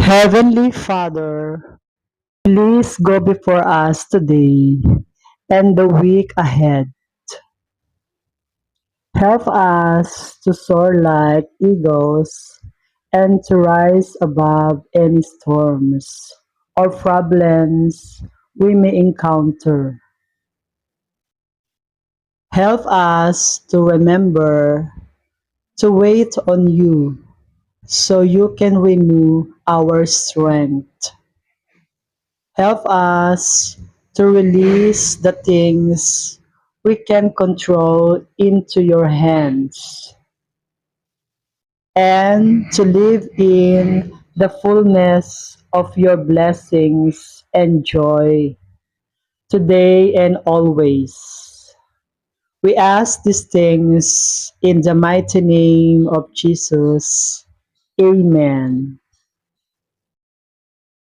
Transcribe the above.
Heavenly Father, please go before us today and the week ahead. Help us to soar like eagles and to rise above any storms or problems we may encounter. Help us to remember to wait on you so you can renew our strength. Help us to release the things we can control into your hands and to live in the fullness of your blessings and joy today and always. We ask these things in the mighty name of Jesus. Amen.